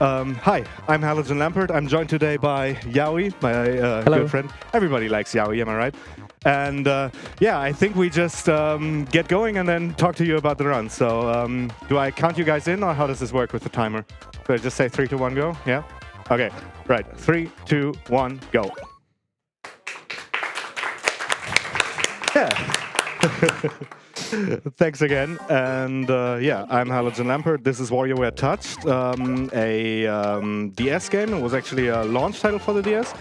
Hi, I'm halogenlampert. I'm joined today by Yowie, my good friend. Everybody likes Yowie, am I right? And yeah, I think we just get going and then talk to you about the run. So do I count you guys in, or how does this work with the timer? Do I just say 3, 2, 1, go? Yeah? Okay, right. 3, 2, 1, go. Yeah. Thanks again. And yeah, I'm halogenlampert. This is WarioWare Touched, a DS game. It was actually a launch title for the DS.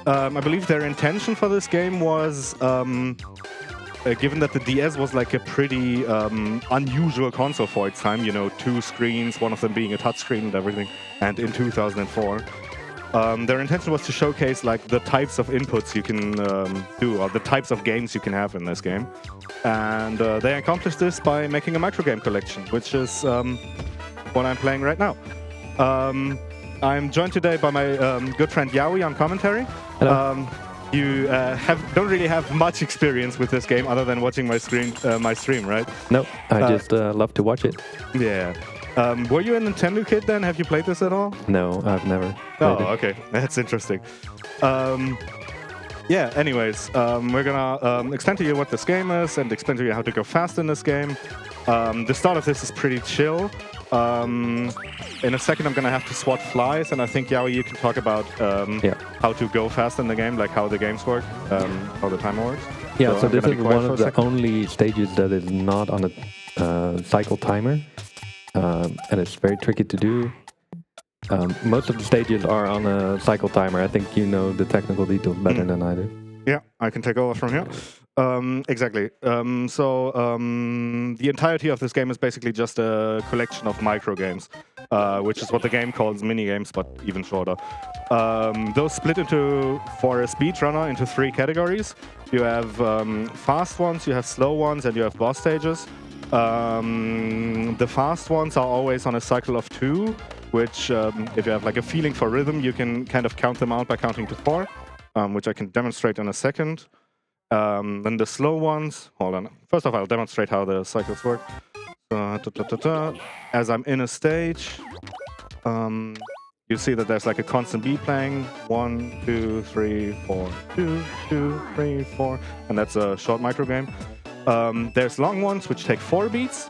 I believe their intention for this game was, given that the DS was like a pretty unusual console for its time, you know, 2 screens, one of them being a touchscreen and everything, and in 2004. Their intention was to showcase like the types of inputs you can do, or the types of games you can have in this game. And they accomplished this by making a microgame collection, which is what I'm playing right now. I'm joined today by my good friend Yowie on commentary. Hello. You don't really have much experience with this game other than watching my stream, right? No, I just love to watch it. Yeah. Were you a Nintendo kid then? Have you played this at all? No, I've never played it. Okay. That's interesting. Yeah, anyways, we're gonna explain to you what this game is and explain to you how to go fast in this game. The start of this is pretty chill. In a second, I'm gonna have to swat flies, and I think, Yowie, you can talk about how to go fast in the game, like how the games work, how the timer works. Yeah, so this is one of the only stages that is not on a cycle timer, and it's very tricky to do. Most of the stages are on a cycle timer. I think you know the technical details better than I do. Yeah, I can take over from here. Exactly. The entirety of this game is basically just a collection of micro games, which is what the game calls mini games, but even shorter. Those split for a speedrunner into 3 categories. You have fast ones, you have slow ones, and you have boss stages. The fast ones are always on a cycle of 2, which if you have like a feeling for rhythm, you can kind of count them out by counting to 4, which I can demonstrate in a second. Then the slow ones, hold on. First off, I'll demonstrate how the cycles work. As I'm in a stage, you see that there's like a constant beat playing. 1, 2, 3, 4, 2, 2, 3, 4, and that's a short micro game. There's long ones which take 4 beats,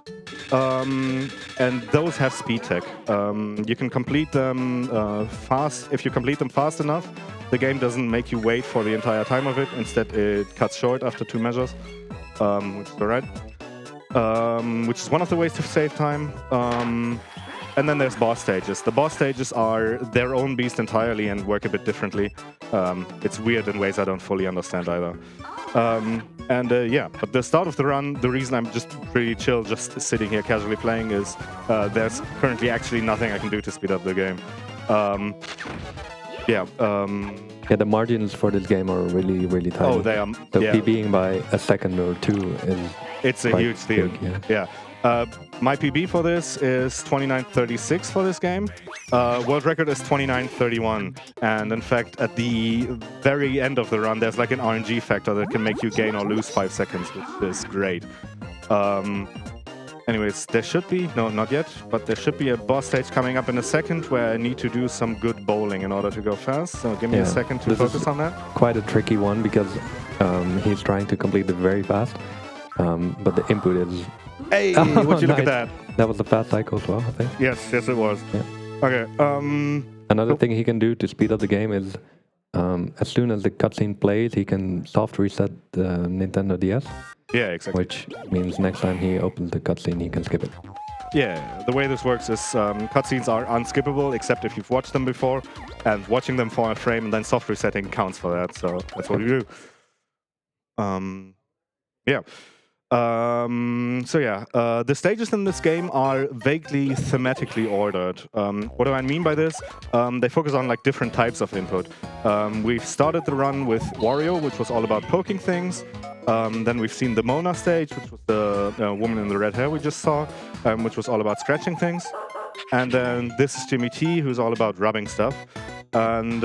and those have speed tech. You can complete them fast. If you complete them fast enough, the game doesn't make you wait for the entire time of it. Instead, it cuts short after 2 measures, which is alright. Which is one of the ways to save time. And then there's boss stages. The boss stages are their own beast entirely and work a bit differently. It's weird in ways I don't fully understand either. Yeah, but the start of the run, the reason I'm just pretty chill, just sitting here casually playing, is there's currently actually nothing I can do to speed up the game. Yeah, the margins for this game are really, really tight. Oh, they are. So PBing by a second or 2 is it's a huge deal. Yeah. My PB for this is 29:36 for this game. World record is 29:31, and in fact, at the very end of the run, there's like an RNG factor that can make you gain or lose 5 seconds, which is great. Anyways, there should be, no, not yet, but there should be a boss stage coming up in a second where I need to do some good bowling in order to go fast. So give me a second to focus on that. Quite a tricky one because he's trying to complete it very fast, but the input is. Hey, would you look at that? That was a fast cycle as well, I think. Yes, it was. Yeah. Okay. Another thing he can do to speed up the game is, as soon as the cutscene plays, he can soft reset the Nintendo DS. Yeah, exactly. Which means next time he opens the cutscene, he can skip it. Yeah, the way this works is cutscenes are unskippable, except if you've watched them before, and watching them for a frame and then soft resetting counts for that. So that's what we do. Yeah. The stages in this game are vaguely thematically ordered. What do I mean by this? They focus on like different types of input. We've started the run with Wario, which was all about poking things. Then we've seen the Mona stage, which was the woman in the red hair we just saw, which was all about scratching things. And then this is Jimmy T, who's all about rubbing stuff. And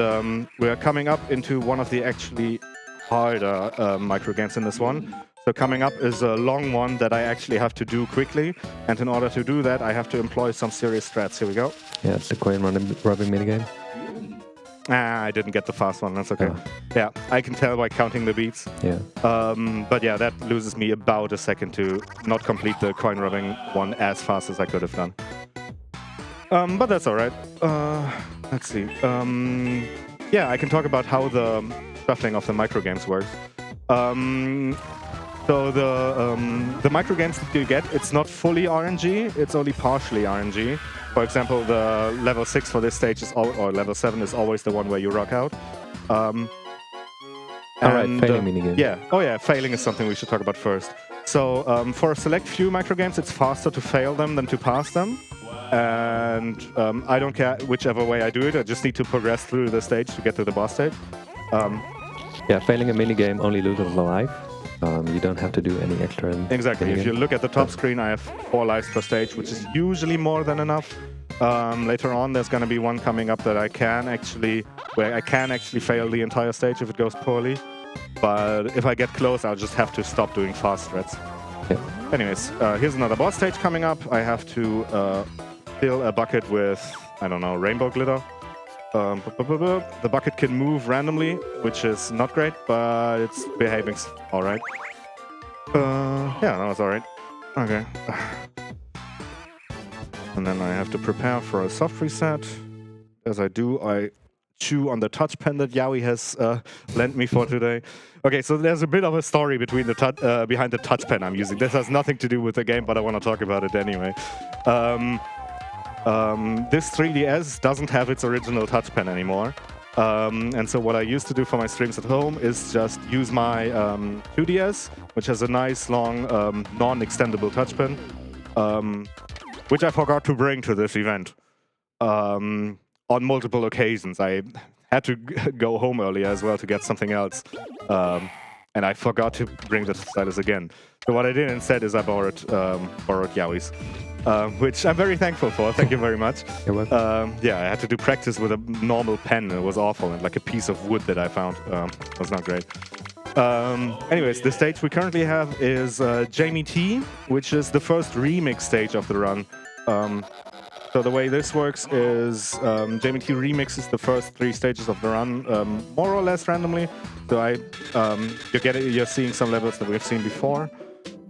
we're coming up into one of the actually harder micro games in this one. So coming up is a long one that I actually have to do quickly, and in order to do that, I have to employ some serious strats. Here we go. Yeah, it's the coin rubbing minigame. I didn't get the fast one. That's okay. Oh. Yeah, I can tell by counting the beats. Yeah. But yeah, that loses me about a second to not complete the coin rubbing one as fast as I could have done. But that's all right. Let's see. Yeah, I can talk about how the shuffling of the microgames works. So the microgames that you get, it's not fully RNG, it's only partially RNG. For example, the level 6 for this stage is or level 7 is always the one where you rock out. Alright, failing minigame. Yeah, oh yeah, failing is something we should talk about first. So for a select few microgames, it's faster to fail them than to pass them. And I don't care whichever way I do it, I just need to progress through the stage to get to the boss stage. Yeah, failing a minigame only loses a life. You don't have to do any extra. Exactly. If you look at the top screen, I have 4 lives per stage, which is usually more than enough. Later on, there's going to be one coming up that I can actually fail the entire stage if it goes poorly. But if I get close, I'll just have to stop doing fast strats. Yeah. Anyways, here's another boss stage coming up. I have to fill a bucket with, I don't know, rainbow glitter. The bucket can move randomly, which is not great, but it's behaving all right. Yeah, that was all right. Okay. And then I have to prepare for a soft reset. As I do, I chew on the touch pen that Yaoi has lent me for today. Okay, so there's a bit of a story between the behind the touch pen I'm using. This has nothing to do with the game, but I want to talk about it anyway. This 3DS doesn't have its original touch pen anymore. And so what I used to do for my streams at home is just use my 2DS, which has a nice long non-extendable touch pen, which I forgot to bring to this event on multiple occasions. I had to go home earlier as well to get something else, and I forgot to bring the stylus again. So what I did instead is I borrowed Yaoi's. Which I'm very thankful for. Thank you very much. You're welcome. Yeah, I had to do practice with a normal pen. It was awful, and like a piece of wood that I found. It was not great. Anyways, the stage we currently have is Jamie T, which is the first remix stage of the run. So the way this works is Jamie T remixes the first 3 stages of the run more or less randomly. So you're seeing some levels that we've seen before.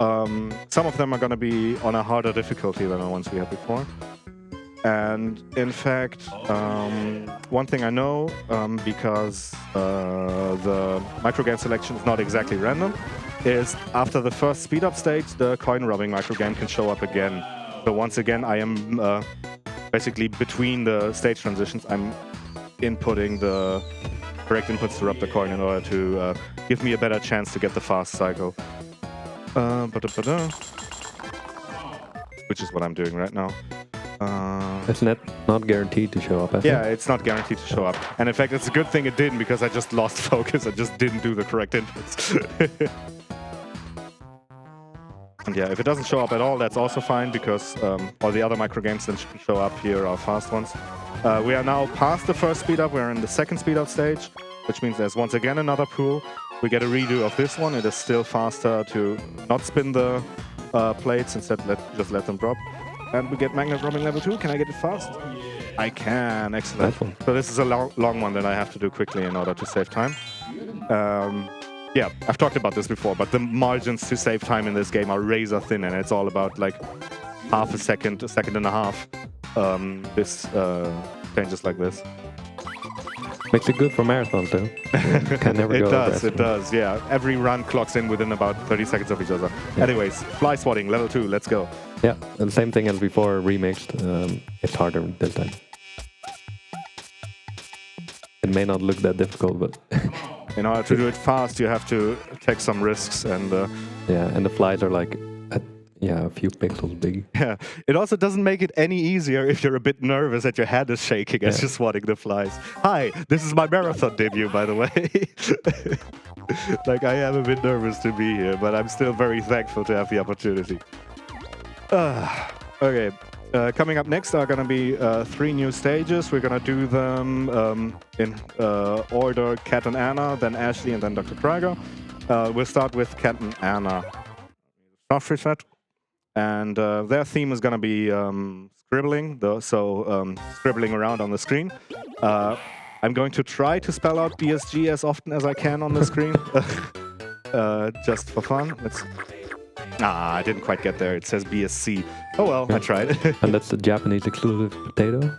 Some of them are going to be on a harder difficulty than the ones we had before. And in fact, one thing I know, because the microgame selection is not exactly random, is after the first speed up stage, the coin rubbing microgame can show up again. So once again, I am basically between the stage transitions, I'm inputting the correct inputs to rub the coin in order to give me a better chance to get the fast cycle. Which is what I'm doing right now. It's not guaranteed to show up, yeah, it's not guaranteed to show up. And in fact, it's a good thing it didn't, because I just lost focus. I just didn't do the correct inputs. And yeah, if it doesn't show up at all, that's also fine, because all the other microgames that can show up here are fast ones. We are now past the first speed up. We're in the second speed up stage, which means there's once again another pool. We get a redo of this one. It is still faster to not spin the plates, instead just let them drop. And we get magnet rubbing level 2. Can I get it fast? I can. Excellent. So this is a long one that I have to do quickly in order to save time. Yeah, I've talked about this before, but the margins to save time in this game are razor thin, and it's all about like half a second and a half. This changes like this. Makes it good for marathons, though. Can never go it does, yeah. Every run clocks in within about 30 seconds of each other. Yeah. Anyways, fly swatting, level 2, let's go. Yeah, and same thing as before, remixed. It's harder this time. It may not look that difficult, but... In order to do it fast, you have to take some risks, and... yeah, and the flies are like... a few pixels big. Yeah, it also doesn't make it any easier if you're a bit nervous that your hand is shaking as you're swatting the flies. Hi, this is my marathon debut, by the way. Like, I am a bit nervous to be here, but I'm still very thankful to have the opportunity. Okay, coming up next are going to be 3 new stages. We're going to do them in order: Kat and Anna, then Ashley, and then Dr. Krieger. We'll start with Cat and Anna. Soft reset. And their theme is going to be scribbling, scribbling around on the screen. I'm going to try to spell out BSG as often as I can on the screen, just for fun. I didn't quite get there. It says BSC. Oh well, I tried. And that's the Japanese exclusive potato?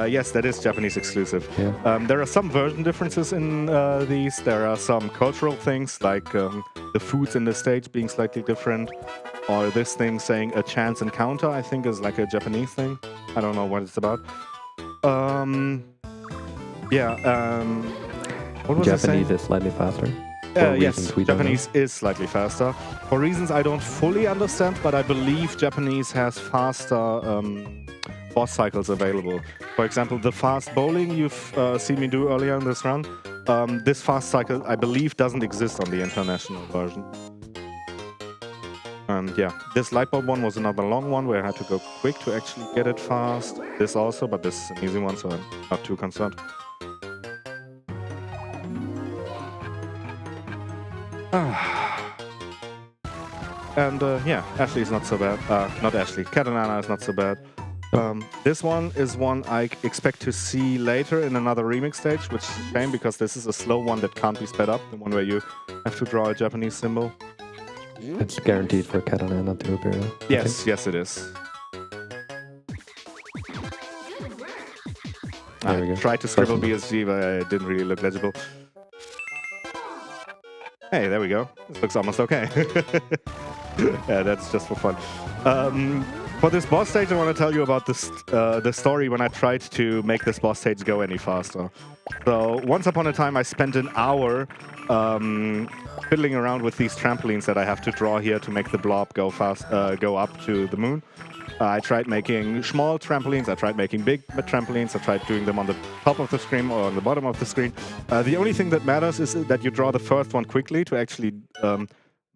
Yes, that is Japanese exclusive. Yeah. There are some version differences in these. There are some cultural things, like the foods in the stage being slightly different. Or this thing saying a chance encounter, I think, is like a Japanese thing. I don't know what it's about. What was Japanese is slightly faster. Yes, Japanese is slightly faster. For reasons I don't fully understand, but I believe Japanese has faster boss cycles available. For example, the fast bowling you've seen me do earlier in this run, this fast cycle, I believe, doesn't exist on the international version. And yeah, this light bulb one was another long one where I had to go quick to actually get it fast. This also, but this is an easy one, so I'm not too concerned. And yeah, Ashley is not so bad. Not Ashley, Cat and Anna is not so bad. This one is one I expect to see later in another remix stage, which is a shame because this is a slow one that can't be sped up, the one where you have to draw a Japanese symbol. It's guaranteed for Cat and Anna to appear. Yes, yes it is. There we go. Tried to scribble BSG, but it didn't really look legible. Hey, there we go. This looks almost okay. Yeah, that's just for fun. For this boss stage, I want to tell you about the story when I tried to make this boss stage go any faster. So, once upon a time, I spent an hour fiddling around with these trampolines that I have to draw here to make the blob go up to the moon. I tried making small trampolines, I tried making big trampolines, I tried doing them on the top of the screen or on the bottom of the screen. The only thing that matters is that you draw the first one quickly to actually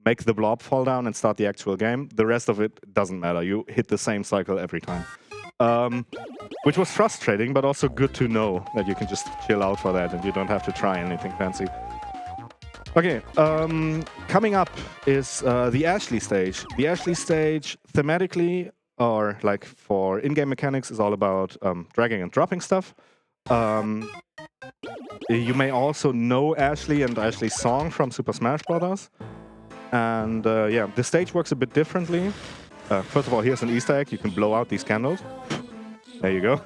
make the blob fall down and start the actual game. The rest of it doesn't matter. You hit the same cycle every time. Which was frustrating, but also good to know that you can just chill out for that and you don't have to try anything fancy. Okay, coming up is the Ashley stage. The Ashley stage, thematically, or like for in-game mechanics, is all about dragging and dropping stuff. You may also know Ashley and Ashley's song from Super Smash Bros. And yeah, the stage works a bit differently. First of all, here's an Easter egg. You can blow out these candles. There you go.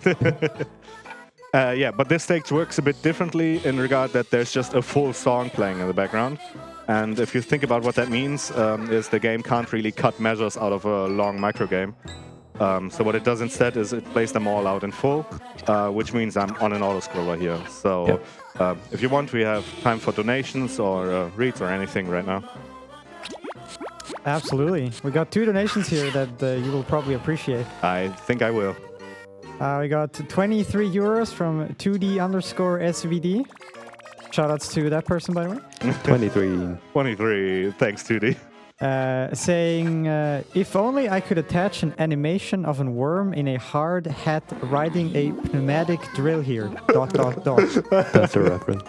Yeah, but this stage works a bit differently in regard that there's just a full song playing in the background. And if you think about what that means, is the game can't really cut measures out of a long micro game. So what it does instead is it plays them all out in full, which means I'm on an auto-scroller here. So if you want, we have time for donations or reads or anything right now. Absolutely. We got 2 donations here that you will probably appreciate. I think I will. We got 23 euros from 2D_SVD. Shoutouts to that person, by the way. 23. 23. Thanks, 2D. Saying, if only I could attach an animation of a worm in a hard hat riding a pneumatic drill here. ... That's a reference.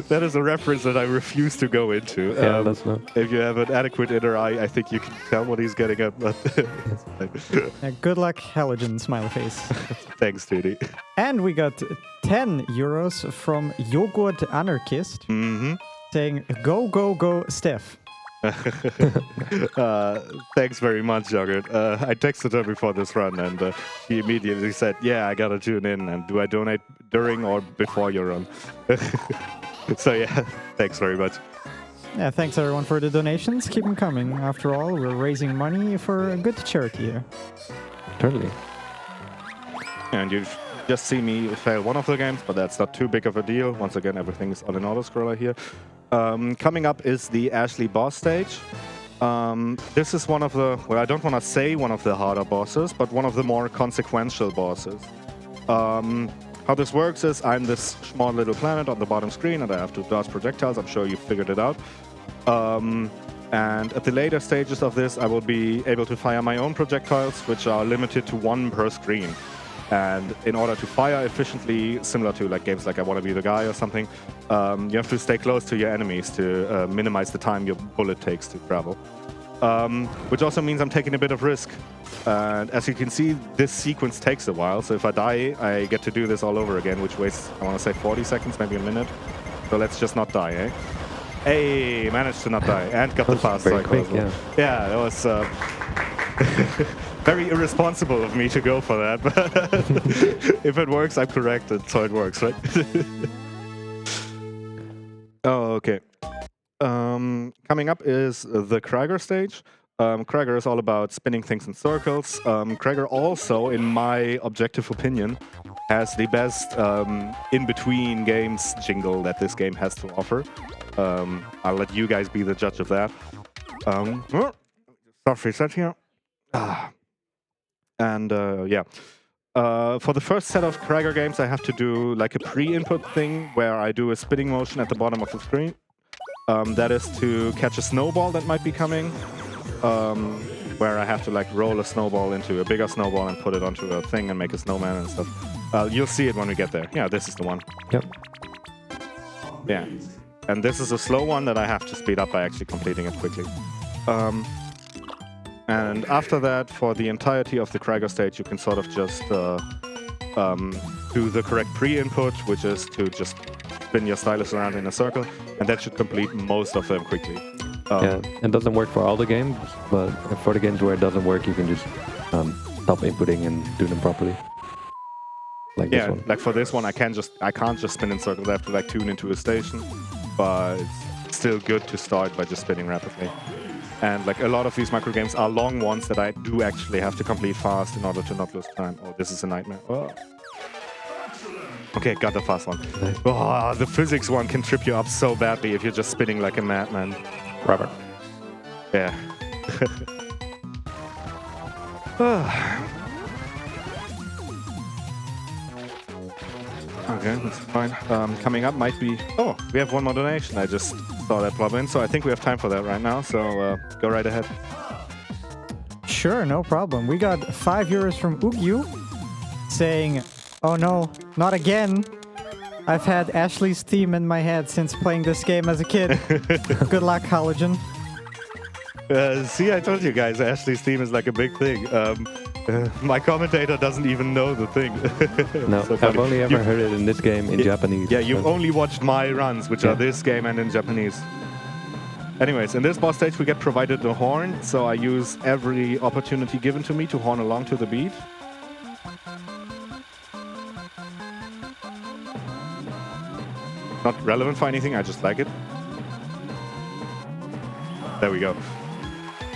That is a reference that I refuse to go into. Yeah, that's not. If you have an adequate inner eye, I think you can tell what he's getting at. But good luck, halogen smiley face. Thanks, 2D. And we got 10 euros from Yogurt Anarchist, saying, go, go, go, Steph. Thanks very much, Yogurt. I texted her before this run, and she immediately said, yeah, I gotta tune in, and do I donate during or before your run? So yeah, thanks very much. Yeah, thanks everyone for the donations. Keep them coming. After all, we're raising money for a good charity here. Totally. And you've just seen me fail one of the games, but that's not too big of a deal. Once again, everything is on an auto-scroller here. Coming up is the Ashley boss stage. This is one of the, well, I don't want to say one of the harder bosses, but one of the more consequential bosses. How this works is I'm this small little planet on the bottom screen and I have to dodge projectiles. I'm sure you figured it out. And at the later stages of this, I will be able to fire my own projectiles, which are limited to 1 per screen. And in order to fire efficiently, similar to like games like I Wanna Be the Guy or something, you have to stay close to your enemies to minimize the time your bullet takes to travel. Which also means I'm taking a bit of risk. And as you can see, this sequence takes a while. So if I die, I get to do this all over again, which wastes, I want to say 40 seconds, maybe a minute. So let's just not die, eh? Hey, managed to not die and got the fast cycle as well. Yeah, that was very irresponsible of me to go for that. But if it works, I'm corrected. So it works, right? Oh, okay. Coming up is the Krager stage. Krager is all about spinning things in circles. Krager also, in my objective opinion, has the best in-between games jingle that this game has to offer. I'll let you guys be the judge of that. Start reset here. And yeah. For the first set of Krager games, I have to do like a pre-input thing where I do a spinning motion at the bottom of the screen. That is to catch a snowball that might be coming. Where I have to like roll a snowball into a bigger snowball and put it onto a thing and make a snowman and stuff. You'll see it when we get there. Yeah, this is the one. Yep. Yeah. And this is a slow one that I have to speed up by actually completing it quickly. And after that, for the entirety of the Krager stage, you can sort of just do the correct pre-input, which is to just spin your stylus around in a circle, and that should complete most of them quickly. Yeah, it doesn't work for all the games, but for the games where it doesn't work, you can just stop inputting and do them properly. Like this one. Like for this one, I can't just spin in circles. I have to like tune into a station, but it's still good to start by just spinning rapidly. And like a lot of these micro games are long ones that I do actually have to complete fast in order to not lose time. Oh, this is a nightmare. Oh. Okay, got the fast one. Nice. Oh, the physics one can trip you up so badly if you're just spinning like a madman. Rubber. Yeah. Okay, that's fine. Coming up might be... Oh, we have one more donation. I just saw that plug in, so I think we have time for that right now. So go right ahead. Sure, no problem. We got €5 from Ugyu saying, "Oh no, not again. I've had Ashley's theme in my head since playing this game as a kid. Good luck, Halogen." See, I told you guys, Ashley's theme is like a big thing. My commentator doesn't even know the thing. No, So I've only ever heard it in this game in Japanese. Yeah, you've only watched my runs, which are this game and in Japanese. Anyways, in this boss stage we get provided a horn, so I use every opportunity given to me to horn along to the beat. Not relevant for anything, I just like it. There we go.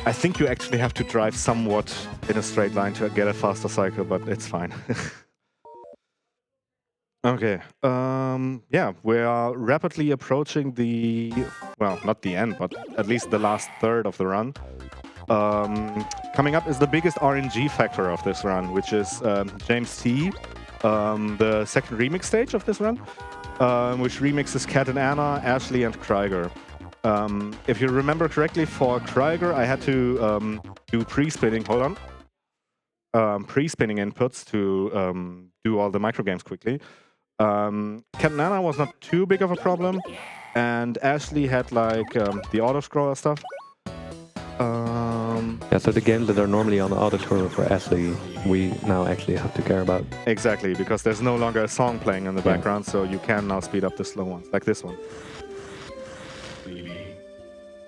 I think you actually have to drive somewhat in a straight line to get a faster cycle, but it's fine. Okay. Yeah, we are rapidly approaching the... Well, not the end, but at least the last third of the run. Coming up is the biggest RNG factor of this run, which is James T, the second remix stage of this run, which remixes Cat and Anna, Ashley, and Krager. If you remember correctly, for Krager, I had to do pre-spinning. Hold on. Pre-spinning inputs to do all the microgames quickly. Cat and Anna was not too big of a problem, and Ashley had like the auto-scroller stuff. Yeah, so the games that are normally on the auto-scroller for Ashley, we now actually have to care about. Exactly, because there's no longer a song playing in the background, so you can now speed up the slow ones, like this one.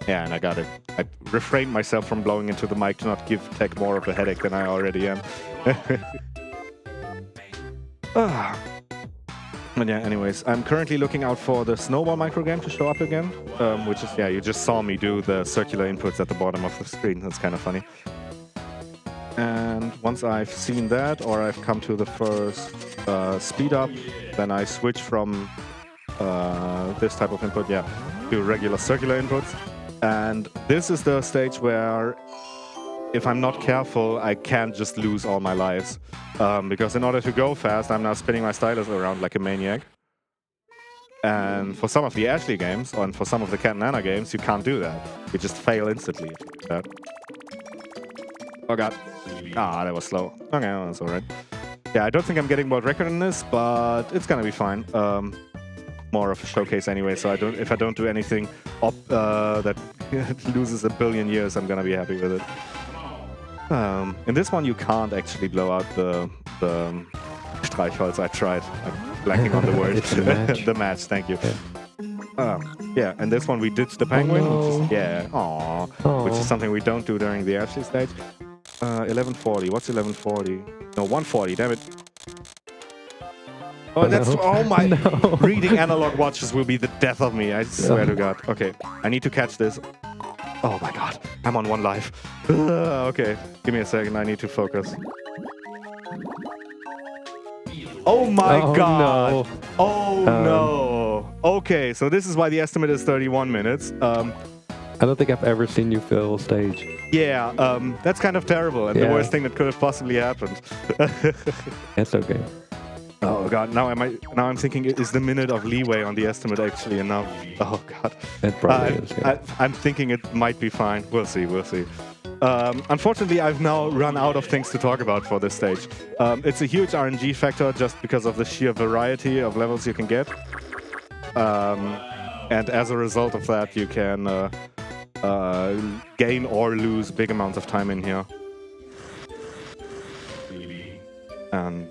Yeah, and I got it. I refrained myself from blowing into the mic to not give Tech more of a headache than I already am. But yeah, anyways, I'm currently looking out for the snowball microgame to show up again, which is, yeah, you just saw me do the circular inputs at the bottom of the screen. That's kind of funny. And once I've seen that, or I've come to the first speed up, then I switch from this type of input, yeah, to regular circular inputs. And this is the stage where, if I'm not careful, I can't just lose all my lives. Because in order to go fast, I'm now spinning my stylus around like a maniac. And for some of the Ashley games, and for some of the Cat and Anna games, you can't do that. You just fail instantly if you do that. Oh god. Ah, that was slow. Okay, well, that's alright. Yeah, I don't think I'm getting world record in this, but it's gonna be fine. More of a showcase anyway, so if I don't do anything that loses a billion years, I'm gonna be happy with it. In this one, you can't actually blow out the Streichholz. I tried. I'm blanking on the word. It's the match. The match, thank you. Yeah, and this one we ditched the penguin. no. Which is, which is something we don't do during the Ashley stage. 1140. What's 1140? No, 140. Damn it. Oh, that's my reading analog watches will be the death of me. I swear to God. Okay, I need to catch this. Oh my God, I'm on 1 life. Okay, give me a second. I need to focus. Oh my God. No. Oh no. Okay, so this is why the estimate is 31 minutes. I don't think I've ever seen you fill stage. Yeah, that's kind of terrible and the worst thing that could have possibly happened. That's okay. Oh God, now I'm thinking, is the minute of leeway on the estimate actually enough? Oh God. It probably is. Yeah. I'm thinking it might be fine. We'll see. Unfortunately, I've now run out of things to talk about for this stage. It's a huge RNG factor just because of the sheer variety of levels you can get. And as a result of that, you can gain or lose big amounts of time in here. And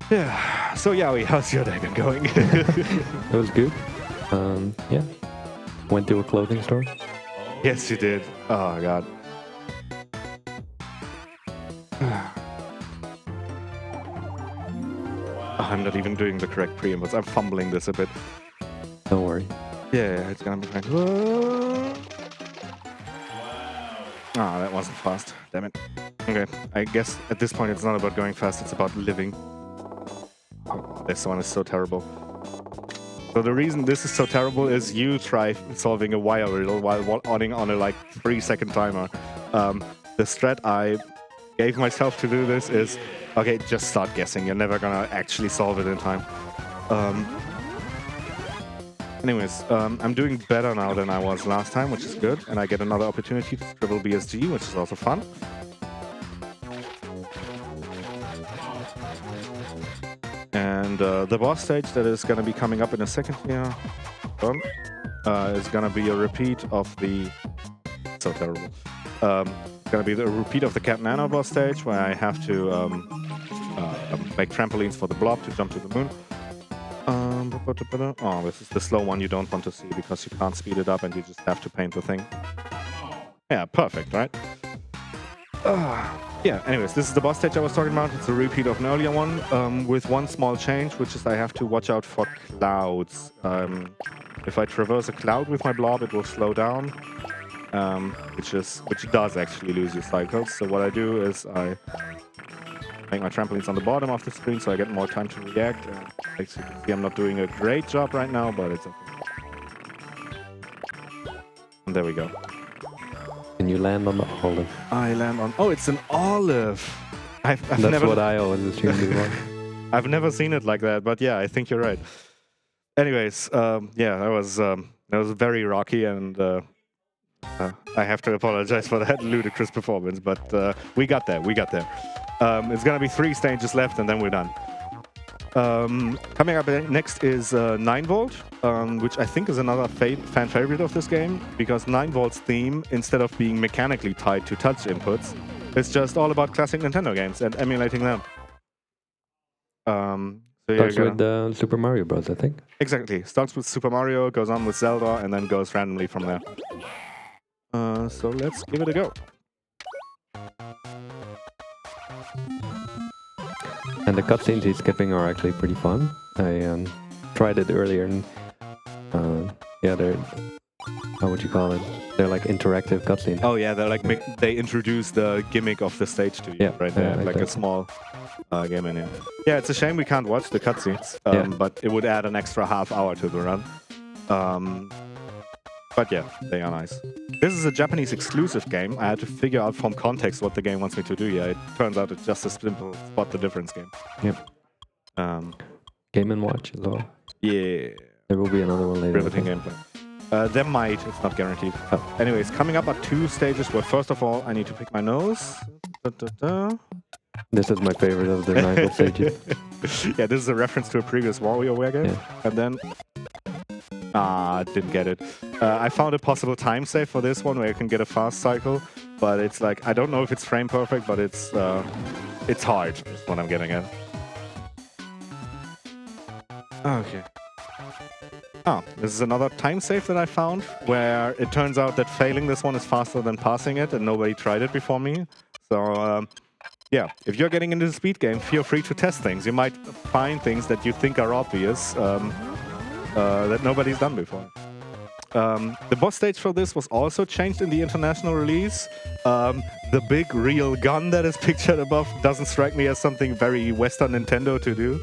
yeah, so Yowie, how's your day been going? It was good. Yeah. Went to a clothing store. Yes, you did. Oh, God. I'm not even doing the correct pre-inputs. I'm fumbling this a bit. Don't worry. Yeah, it's gonna be fine. Ah, that wasn't fast. Damn it. Okay, I guess at this point it's not about going fast, it's about living. Oh, this one is so terrible. So the reason this is so terrible is you try solving a wire riddle while on a like 3-second timer. The strat I gave myself to do this is, okay, just start guessing. You're never gonna actually solve it in time. Anyways, I'm doing better now than I was last time, which is good. And I get another opportunity to scribble BSG, which is also fun. And the boss stage that is going to be coming up in a second here is going to be a repeat of the... So terrible. Going to be the repeat of the Cat Nano boss stage, where I have to make trampolines for the blob to jump to the moon. Oh, this is the slow one you don't want to see because you can't speed it up and you just have to paint the thing. Yeah, perfect, right? Yeah, anyways, this is the boss stage I was talking about. It's a repeat of an earlier one with one small change, which is I have to watch out for clouds. If I traverse a cloud with my blob, it will slow down, which does actually lose your cycles. So what I do is I make my trampolines on the bottom of the screen so I get more time to react. As you can see, I'm not doing a great job right now, but it's okay. And there we go. And you land on the olive. I land on... Oh, it's an olive! That's never... what I always assumed it was. I've never seen it like that, but yeah, I think you're right. Anyways, yeah, that was very rocky, and I have to apologize for that ludicrous performance, but we got there. It's gonna be 3 stages left, and then we're done. Coming up next is 9 Volt, which I think is another fan favorite of this game, because 9 Volt's theme, instead of being mechanically tied to touch inputs, is just all about classic Nintendo games and emulating them. So starts with Super Mario Bros, I think. Exactly. Starts with Super Mario, goes on with Zelda, and then goes randomly from there. So let's give it a go. And the cutscenes he's skipping are actually pretty fun. I tried it earlier, and yeah, they're... How would you call it? They're like interactive cutscenes. Oh yeah, they're like they introduce the gimmick of the stage to you, right there, like a small game in here. Yeah, it's a shame we can't watch the cutscenes, but it would add an extra half hour to the run. But yeah, they are nice. This is a Japanese exclusive game. I had to figure out from context what the game wants me to do. Yeah, it turns out it's just a simple spot the difference game. Yep. Game & Watch as well. Yeah. There will be another one later. Riveting gameplay. There might, it's not guaranteed. Oh. Anyways, coming up are 2 stages where first of all I need to pick my nose. This is my favorite of the 9 stages. Yeah, this is a reference to a previous WarioWare game. Yeah. And then... didn't get it. I found a possible time save for this one where you can get a fast cycle, but it's like, I don't know if it's frame perfect, but it's hard, is what I'm getting at. Okay. Oh, this is another time save that I found, where it turns out that failing this one is faster than passing it, and nobody tried it before me. So, yeah, if you're getting into the speed game, feel free to test things. You might find things that you think are obvious, that nobody's done before. The boss stage for this was also changed in the international release. The big real gun that is pictured above doesn't strike me as something very Western Nintendo to do.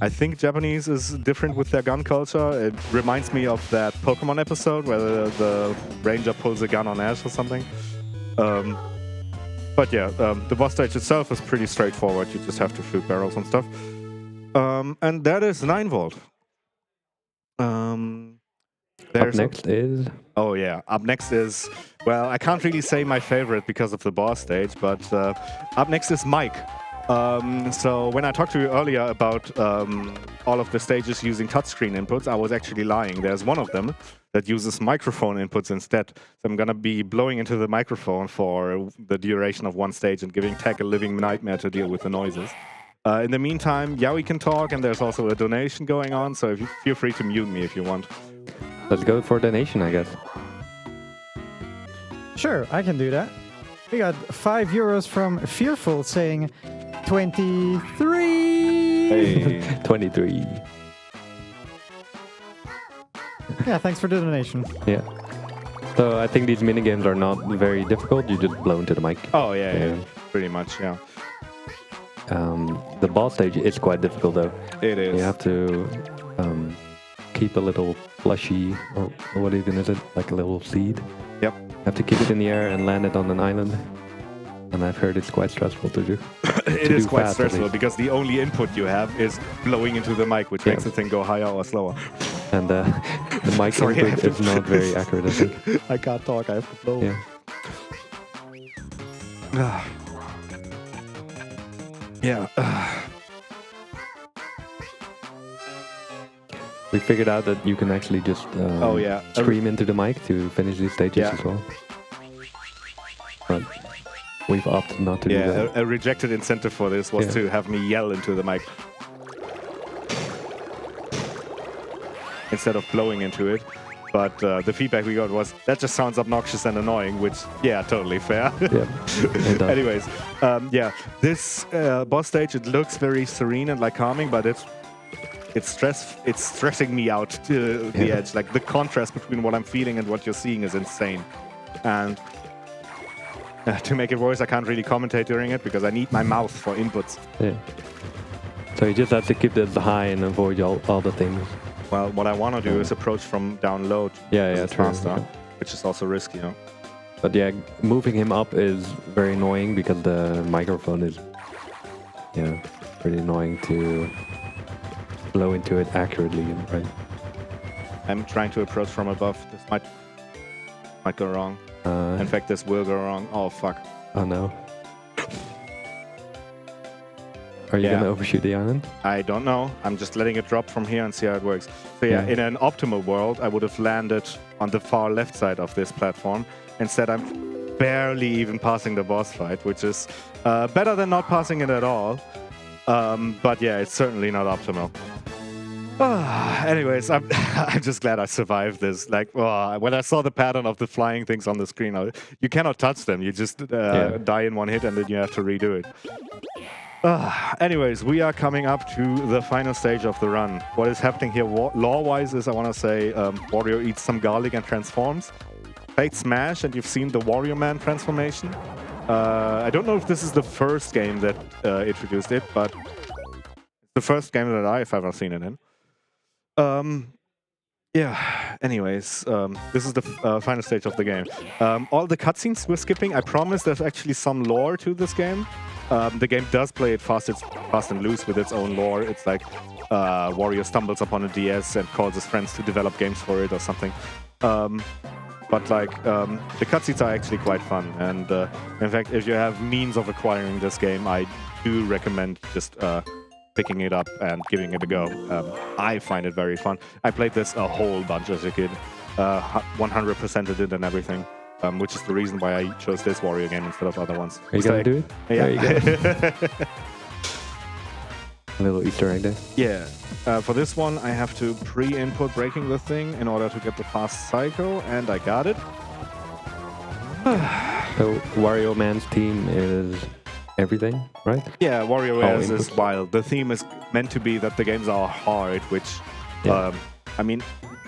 I think Japanese is different with their gun culture. It reminds me of that Pokemon episode where the ranger pulls a gun on Ash or something. But yeah, the boss stage itself is pretty straightforward. You just have to shoot barrels and stuff. And that is 9 volt. Up next is... Oh yeah, up next is... Well, I can't really say my favorite because of the boss stage, but up next is Mike. So when I talked to you earlier about all of the stages using touchscreen inputs, I was actually lying. There's one of them that uses microphone inputs instead. So I'm gonna be blowing into the microphone for the duration of one stage and giving tech a living nightmare to deal with the noises. In the meantime, Yowie can talk, and there's also a donation going on, so if you feel free to mute me if you want. Let's go for donation, I guess. Sure, I can do that. We got €5 from Fearful saying 23. Hey. 23. Yeah, thanks for the donation. Yeah. So I think these minigames are not very difficult. You just blow into the mic. Oh, yeah. Pretty much, yeah. The boss stage is quite difficult, though. It is. You have to keep a little plushie, or what even is it? Like a little seed. Yep. You have to keep it in the air and land it on an island. And I've heard it's quite stressful to do. It is quite stressful because the only input you have is blowing into the mic, which makes the thing go higher or slower. And the mic input is not very accurate, I think. I can't talk, I have to blow. Yeah. Yeah. We figured out that you can actually just scream into the mic to finish these stages as well. But we've opted not to do that. A rejected incentive for this was to have me yell into the mic instead of blowing into it. But the feedback we got was, that just sounds obnoxious and annoying, which, yeah, totally fair. Anyways, this boss stage, it looks very serene and like calming, but it's stressing me out to the edge. Like, the contrast between what I'm feeling and what you're seeing is insane. And to make it worse, I can't really commentate during it because I need my mouth for inputs. Yeah. So you just have to keep this high and avoid all the things. Well, what I want to do is approach from down low. Faster, which is also risky, you know. But yeah, moving him up is very annoying because the microphone is, pretty annoying to blow into it accurately. Right. I'm trying to approach from above. This might go wrong. In fact, this will go wrong. Oh fuck. Oh no. Are you going to overshoot the island? I don't know. I'm just letting it drop from here and see how it works. So in an optimal world, I would have landed on the far left side of this platform. Instead, I'm barely even passing the boss fight, which is better than not passing it at all. But yeah, it's certainly not optimal. Anyways, I'm just glad I survived this. Like, when I saw the pattern of the flying things on the screen, you cannot touch them. You just die in one hit and then you have to redo it. Anyways, we are coming up to the final stage of the run. What is happening here lore-wise is, I want to say, Wario eats some garlic and transforms. Played Smash, and you've seen the Wario Man transformation. I don't know if this is the first game that introduced it, but it's the first game that I've ever seen it in. Anyways, this is the final stage of the game. All the cutscenes we're skipping, I promise there's actually some lore to this game. The game does play it fast and loose with its own lore. It's like Wario stumbles upon a DS and calls his friends to develop games for it or something. but like the cutscenes are actually quite fun. And in fact, if you have means of acquiring this game, I do recommend just picking it up and giving it a go. I find it very fun. I played this a whole bunch as a kid, 100%ed it and everything. Which is the reason why I chose this Wario game instead of other ones. Are you gonna do it? Yeah. There you go. A little Easter egg there. Yeah. For this one, I have to pre-input breaking the thing in order to get the fast cycle, and I got it. So Wario Man's team is everything, right? Yeah, WarioWare is wild. The theme is meant to be that the games are hard, which, I mean,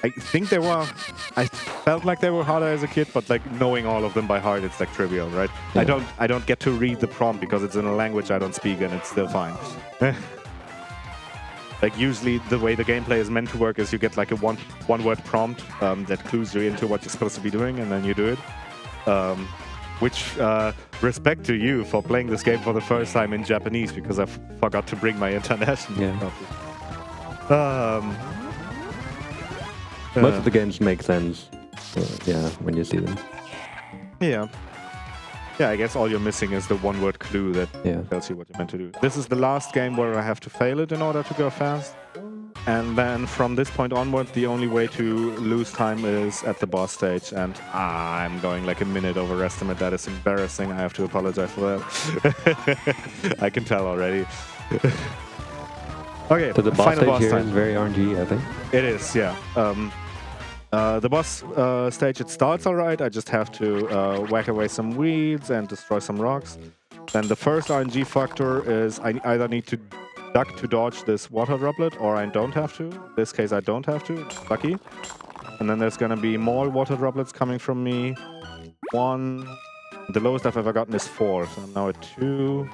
I think they were. I felt like they were harder as a kid, but like knowing all of them by heart, it's like trivial, right? Yeah. I don't get to read the prompt because it's in a language I don't speak, and it's still fine. Like usually, the way the gameplay is meant to work is you get like a one-word prompt that clues you into what you're supposed to be doing, and then you do it. Which respect to you for playing this game for the first time in Japanese, because I forgot to bring my international copy. Most of the games make sense, when you see them. Yeah, I guess all you're missing is the one-word clue that tells you what you're meant to do. This is the last game where I have to fail it in order to go fast. And then from this point onward, the only way to lose time is at the boss stage. And I'm going like a minute overestimate. That is embarrassing. I have to apologize for that. I can tell already. Okay, so the boss stage here time is very RNG, I think. It is, yeah. The boss stage, it starts alright. I just have to whack away some weeds and destroy some rocks. Then the first RNG factor is I either need to duck to dodge this water droplet, or I don't have to. In this case, I don't have to. Lucky. And then there's gonna be more water droplets coming from me. 1. The lowest I've ever gotten is 4. So I'm now at 2.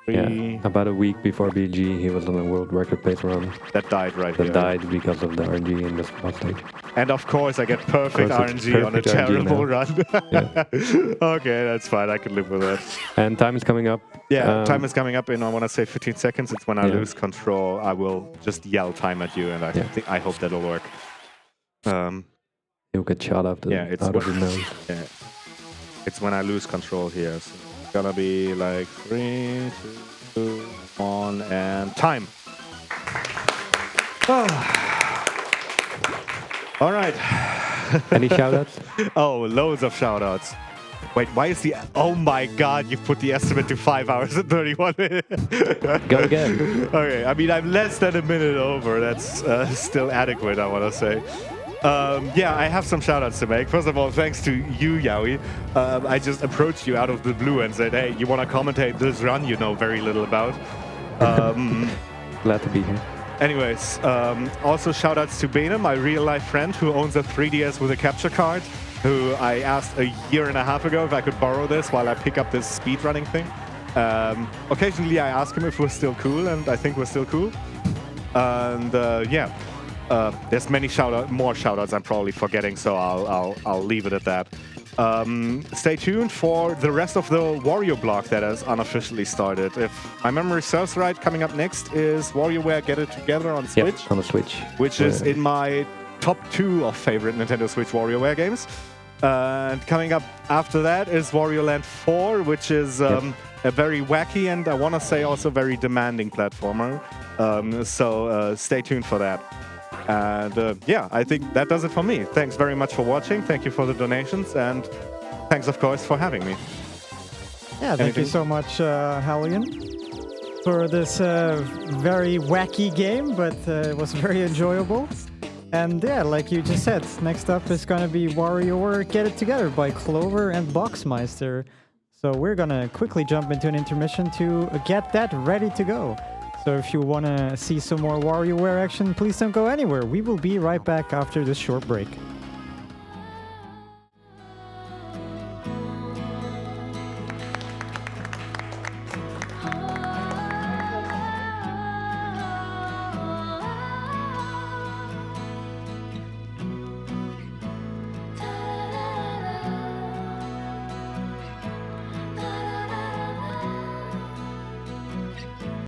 3. Yeah, about a week before BG, he was on a world record pace run. That died right here. That died because of the RNG in this boss stage. And of course, I get perfect RNG on a terrible run. Okay, that's fine. I can live with that. And time is coming up. Yeah, time is coming up in, I want to say 15 seconds. It's when I lose control. I will just yell time at you, and I hope that'll work. You'll get shot out of the nose. Yeah, it's when I lose control here. So it's gonna be like 3, 2, 1, and time. All right. Any shoutouts? Oh, loads of shoutouts. Wait, why is the... Oh my god, you put the estimate to 5 hours and 31 minutes. Go again. Okay, I mean, I'm less than a minute over. That's still adequate, I want to say. Yeah, I have some shoutouts to make. First of all, thanks to you, Yaoi. I just approached you out of the blue and said, hey, you want to commentate this run you know very little about? Glad to be here. Anyways, also shoutouts to Bene, my real-life friend who owns a 3DS with a capture card, who I asked a year and a half ago if I could borrow this while I pick up this speedrunning thing. Occasionally I ask him if we're still cool, and I think we're still cool. And there's many more shoutouts I'm probably forgetting, so I'll leave it at that. Stay tuned for the rest of the Wario block that has unofficially started. If my memory serves right, coming up next is WarioWare Get It Together on Switch. Yep, on the Switch. Which is in my top 2 of favorite Nintendo Switch WarioWare games. And coming up after that is Wario Land 4, which is a very wacky and I want to say also very demanding platformer. So stay tuned for that. And I think that does it for me. Thanks very much for watching. Thank you for the donations. And thanks, of course, for having me. Yeah, thank you so much, Halion, for this very wacky game, but it was very enjoyable. And yeah, like you just said, next up is going to be WarioWare Get It Together by Clover and Boxmeister. So we're going to quickly jump into an intermission to get that ready to go. So if you want to see some more WarioWare action, please don't go anywhere. We will be right back after this short break.